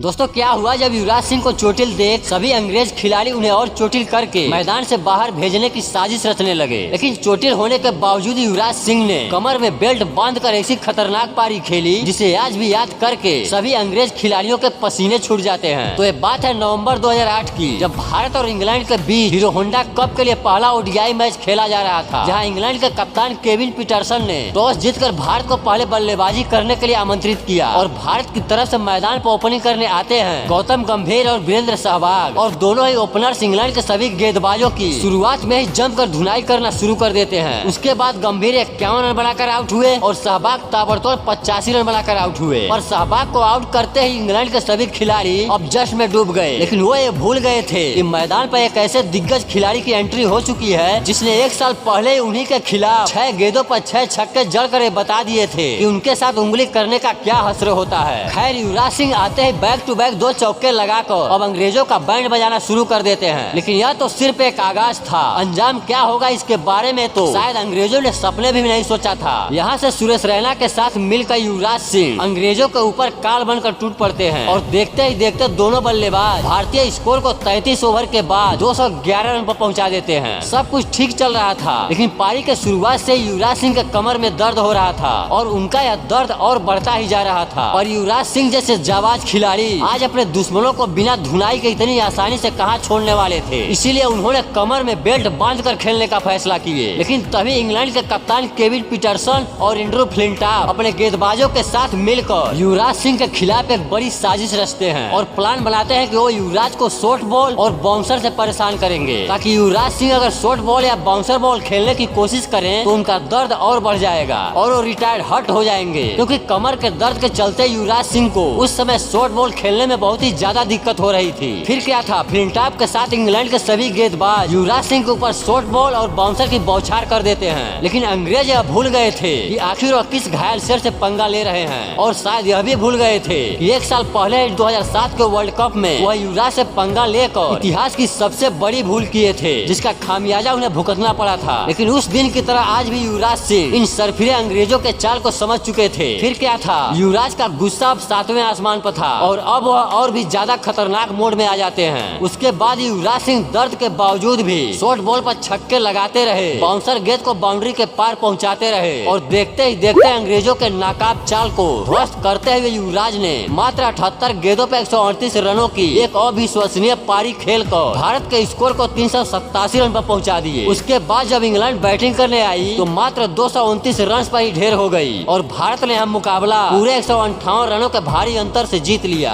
दोस्तों क्या हुआ जब युवराज सिंह को चोटिल देख सभी अंग्रेज खिलाड़ी उन्हें और चोटिल करके मैदान से बाहर भेजने की साजिश रचने लगे। लेकिन चोटिल होने के बावजूद युवराज सिंह ने कमर में बेल्ट बांधकर ऐसी खतरनाक पारी खेली जिसे आज भी याद करके सभी अंग्रेज खिलाड़ियों के पसीने छूट जाते हैं। तो ये बात है नवंबर 2008 की, जब भारत और इंग्लैंड के बीच हीरो होंडा कप के लिए पहला ओडीआई मैच खेला जा रहा था, जहाँ इंग्लैंड के कप्तान केविन पीटरसन ने टॉस जीतकर भारत को पहले बल्लेबाजी करने के लिए आमंत्रित किया और भारत की तरफ से मैदान पर ओपनिंग करने आते हैं गौतम गंभीर और वीरेंद्र सहवाग, और दोनों ही ओपनर्स इंग्लैंड के सभी गेंदबाजों की शुरुआत में ही जमकर धुनाई करना शुरू कर देते हैं। उसके बाद गंभीर 51 रन बनाकर आउट हुए और सहवाग ताबड़तोड़ 85 रन बनाकर आउट हुए। पर सहवाग को आउट करते ही इंग्लैंड के सभी खिलाड़ी अब जश्न में डूब गए, लेकिन वो ये भूल गए थे कि मैदान पर एक ऐसे दिग्गज खिलाड़ी की एंट्री हो चुकी है जिसने एक साल पहले उन्हीं के खिलाफ 6 गेंदों पर 6 छक्के जड़कर बता दिए थे कि उनके साथ उंगली करने का क्या हसर होता है। खैर युवराज सिंह आते ही बैक टू बैक 2 चौके लगाकर अब अंग्रेजों का बैंड बजाना शुरू कर देते हैं। लेकिन यह तो सिर्फ एक आगाज था, अंजाम क्या होगा इसके बारे में तो शायद अंग्रेजों ने सपने भी नहीं सोचा था। यहाँ से सुरेश रैना के साथ मिलकर युवराज सिंह अंग्रेजों के ऊपर काल बनकर टूट पड़ते हैं और देखते ही देखते दोनों बल्लेबाज भारतीय स्कोर को 33 ओवर के बाद 211 रन पर पहुँचा देते हैं। सब कुछ ठीक चल रहा था, लेकिन पारी के शुरुआत से युवराज सिंह के कमर में दर्द हो रहा था और उनका यह दर्द और बढ़ता ही जा रहा था। और युवराज सिंह जैसे जाबाज खिलाड़ी आज अपने दुश्मनों को बिना धुनाई के इतनी आसानी से कहां छोड़ने वाले थे, इसीलिए उन्होंने कमर में बेल्ट बांधकर खेलने का फैसला किए। लेकिन तभी इंग्लैंड के कप्तान केविन पीटरसन और एंड्रू फ्लिंटॉफ अपने गेंदबाजों के साथ मिलकर युवराज सिंह के खिलाफ एक बड़ी साजिश रचते हैं और प्लान बनाते हैं कि वो युवराज को शॉर्ट बॉल और बाउंसर से परेशान करेंगे, ताकि युवराज सिंह अगर शॉर्ट बॉल या बाउंसर बॉल खेलने की कोशिश करें तो उनका दर्द और बढ़ जाएगा और वो रिटायर्ड हट हो जाएंगे, क्योंकि कमर के दर्द के चलते युवराज सिंह को उस समय शॉर्ट बॉल खेलने में बहुत ही ज्यादा दिक्कत हो रही थी। फिर क्या था, फ्लिंटॉफ के साथ इंग्लैंड के सभी गेंदबाज युवराज सिंह के ऊपर शॉर्ट बॉल और बाउंसर की बौछार कर देते हैं। लेकिन अंग्रेज यह भूल गए थे कि आखिर वह किस घायल शेर से पंगा ले रहे हैं, और शायद यह भी भूल गए थे कि एक साल पहले 2007 के वर्ल्ड कप में वह युवराज से पंगा लेकर इतिहास की सबसे बड़ी भूल किए थे, जिसका खामियाजा उन्हें भुगतना पड़ा था। लेकिन उस दिन की तरह आज भी युवराज सिंह इन सरफिरे अंग्रेजों के चाल को समझ चुके थे। फिर क्या था, युवराज का गुस्सा अब 7वें आसमान पर था और अब वह और भी ज्यादा खतरनाक मोड में आ जाते हैं। उसके बाद युवराज सिंह दर्द के बावजूद भी शॉर्ट बॉल पर छक्के लगाते रहे, बाउंसर गेंद को बाउंड्री के पार पहुंचाते रहे और देखते ही देखते अंग्रेजों के नाकाब चाल को ध्वस्त करते हुए युवराज ने मात्र 78 गेंदों पर 138 रनों की एक अविश्वसनीय पारी खेलकर भारत के स्कोर को 387 रन पर पहुंचा दिए। उसके बाद जब इंग्लैंड बैटिंग करने आई तो मात्र 229 रन पर ही ढेर हो गई और भारत ने हम मुकाबला पूरे 158 रनों के भारी अंतर से जीत लिया।